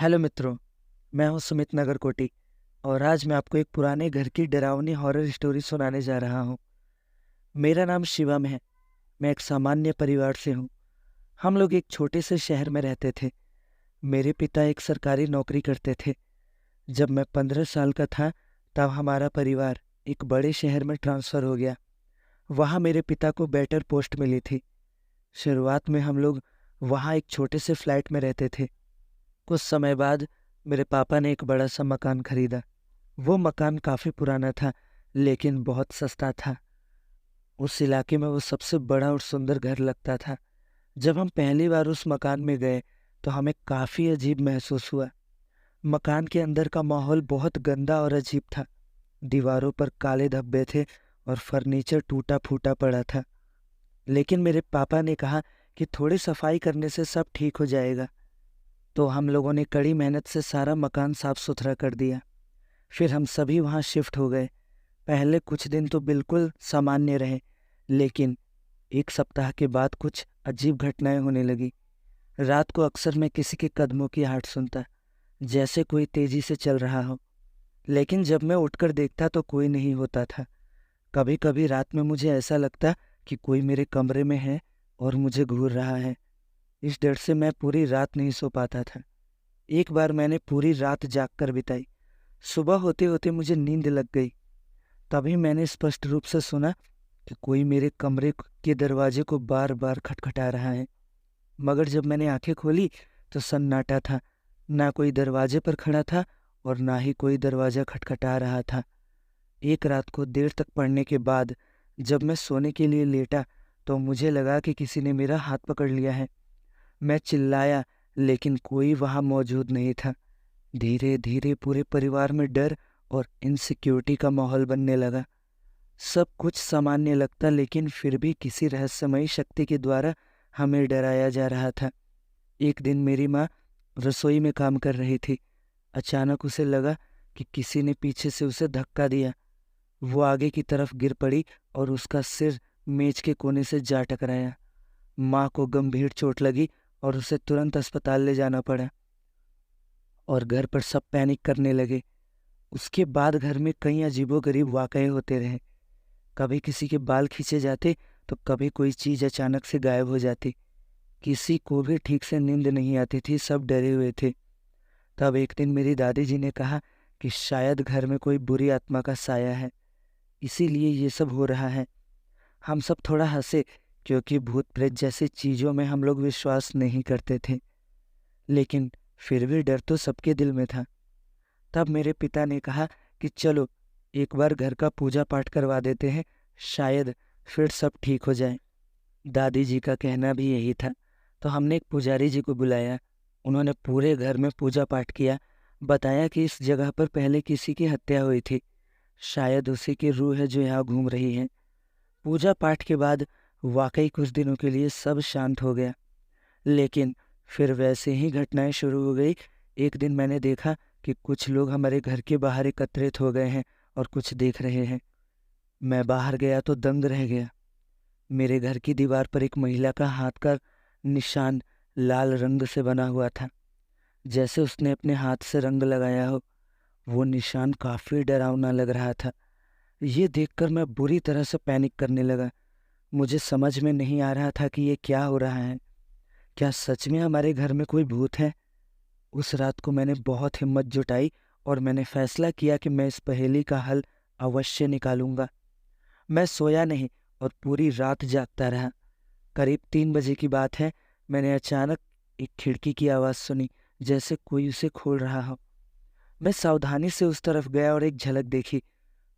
Hello मित्रों, मैं हूं सुमित नगरकोटी और आज मैं आपको एक पुराने घर की डरावनी हॉरर स्टोरी सुनाने जा रहा हूं। मेरा नाम शिवम है। मैं एक सामान्य परिवार से हूं। हम लोग एक छोटे से शहर में रहते थे। मेरे पिता एक सरकारी नौकरी करते थे। जब मैं 15 साल का था तब हमारा परिवार एक बड़े शहर में ट्रांसफ़र हो गया। वहाँ मेरे पिता को बेटर पोस्ट मिली थी। शुरुआत में हम लोग वहाँ एक छोटे से फ्लैट में रहते थे। कुछ समय बाद मेरे पापा ने एक बड़ा सा मकान खरीदा। वो मकान काफ़ी पुराना था, लेकिन बहुत सस्ता था। उस इलाके में वो सबसे बड़ा और सुंदर घर लगता था। जब हम पहली बार उस मकान में गए तो हमें काफ़ी अजीब महसूस हुआ। मकान के अंदर का माहौल बहुत गंदा और अजीब था। दीवारों पर काले धब्बे थे और फर्नीचर टूटा फूटा पड़ा था। लेकिन मेरे पापा ने कहा कि थोड़ी सफाई करने से सब ठीक हो जाएगा। तो हम लोगों ने कड़ी मेहनत से सारा मकान साफ सुथरा कर दिया। फिर हम सभी वहाँ शिफ्ट हो गए। पहले कुछ दिन तो बिल्कुल सामान्य रहे, लेकिन एक सप्ताह के बाद कुछ अजीब घटनाएं होने लगी। रात को अक्सर मैं किसी के कदमों की आहट सुनता, जैसे कोई तेजी से चल रहा हो। लेकिन जब मैं उठकर देखता तो कोई नहीं होता था। कभी कभी रात में मुझे ऐसा लगता कि कोई मेरे कमरे में है और मुझे घूर रहा है। इस डर से मैं पूरी रात नहीं सो पाता था। एक बार मैंने पूरी रात जाग कर बिताई। सुबह होते होते मुझे नींद लग गई। तभी मैंने स्पष्ट रूप से सुना कि कोई मेरे कमरे के दरवाजे को बार बार खटखटा रहा है। मगर जब मैंने आंखें खोली तो सन्नाटा था। ना कोई दरवाजे पर खड़ा था और ना ही कोई दरवाजा खटखटा रहा था। एक रात को देर तक पढ़ने के बाद जब मैं सोने के लिए लेटा तो मुझे लगा कि किसी ने मेरा हाथ पकड़ लिया है। मैं चिल्लाया, लेकिन कोई वहां मौजूद नहीं था। धीरे धीरे पूरे परिवार में डर और इनसिक्योरिटी का माहौल बनने लगा। सब कुछ सामान्य लगता, लेकिन फिर भी किसी रहस्यमयी शक्ति के द्वारा हमें डराया जा रहा था। एक दिन मेरी माँ रसोई में काम कर रही थी। अचानक उसे लगा कि किसी ने पीछे से उसे धक्का दिया। वो आगे की तरफ गिर पड़ी और उसका सिर मेज के कोने से जा टकराया। माँ को गंभीर चोट लगी और उसे तुरंत अस्पताल ले जाना पड़ा और घर पर सब पैनिक करने लगे। उसके बाद घर में कई अजीबोगरीब वाकये होते रहे। कभी किसी के बाल खींचे जाते तो कभी कोई चीज अचानक से गायब हो जाती। किसी को भी ठीक से नींद नहीं आती थी, सब डरे हुए थे। तब एक दिन मेरी दादी जी ने कहा कि शायद घर में कोई बुरी आत्मा का साया है, इसीलिए ये सब हो रहा है। हम सब थोड़ा हंसे, क्योंकि भूत प्रेत जैसी चीजों में हम लोग विश्वास नहीं करते थे। लेकिन फिर भी डर तो सबके दिल में था। तब मेरे पिता ने कहा कि चलो एक बार घर का पूजा पाठ करवा देते हैं, शायद फिर सब ठीक हो जाए। दादी जी का कहना भी यही था। तो हमने एक पुजारी जी को बुलाया। उन्होंने पूरे घर में पूजा पाठ किया। बताया कि इस जगह पर पहले किसी की हत्या हुई थी, शायद उसी की रूह है जो यहाँ घूम रही है। पूजा पाठ के बाद वाकई कुछ दिनों के लिए सब शांत हो गया, लेकिन फिर वैसे ही घटनाएं शुरू हो गई। एक दिन मैंने देखा कि कुछ लोग हमारे घर के बाहर एकत्रित हो गए हैं और कुछ देख रहे हैं। मैं बाहर गया तो दंग रह गया। मेरे घर की दीवार पर एक महिला का हाथ का निशान लाल रंग से बना हुआ था, जैसे उसने अपने हाथ से रंग लगाया हो। वो निशान काफी डरावना लग रहा था। ये देखकर मैं बुरी तरह से पैनिक करने लगा। मुझे समझ में नहीं आ रहा था कि ये क्या हो रहा है। क्या सच में हमारे घर में कोई भूत है? उस रात को मैंने बहुत हिम्मत जुटाई और मैंने फैसला किया कि मैं इस पहेली का हल अवश्य निकालूंगा। मैं सोया नहीं और पूरी रात जागता रहा। करीब 3 बजे की बात है। मैंने अचानक एक खिड़की की आवाज़ सुनी, जैसे कोई उसे खोल रहा हो। मैं सावधानी से उस तरफ गया और एक झलक देखी।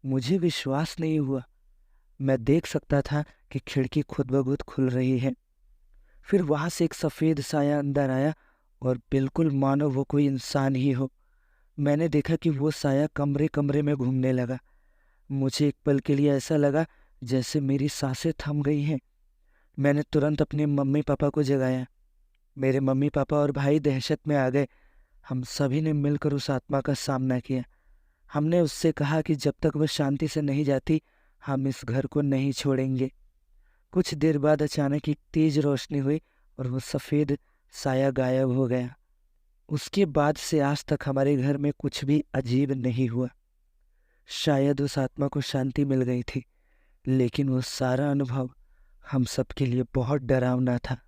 मुझे विश्वास नहीं हुआ। मैं देख सकता था कि खिड़की खुद ब खुद खुल रही है। फिर वहां से एक सफ़ेद साया अंदर आया और बिल्कुल मानो वो कोई इंसान ही हो। मैंने देखा कि वो साया कमरे कमरे में घूमने लगा। मुझे एक पल के लिए ऐसा लगा जैसे मेरी सांसें थम गई हैं। मैंने तुरंत अपने मम्मी पापा को जगाया। मेरे मम्मी पापा और भाई दहशत में आ गए। हम सभी ने मिलकर उस आत्मा का सामना किया। हमने उससे कहा कि जब तक वह शांति से नहीं जाती, हम इस घर को नहीं छोड़ेंगे। कुछ देर बाद अचानक एक तेज रोशनी हुई और वो सफ़ेद साया गायब हो गया। उसके बाद से आज तक हमारे घर में कुछ भी अजीब नहीं हुआ। शायद उस आत्मा को शांति मिल गई थी, लेकिन वो सारा अनुभव हम सबके लिए बहुत डरावना था।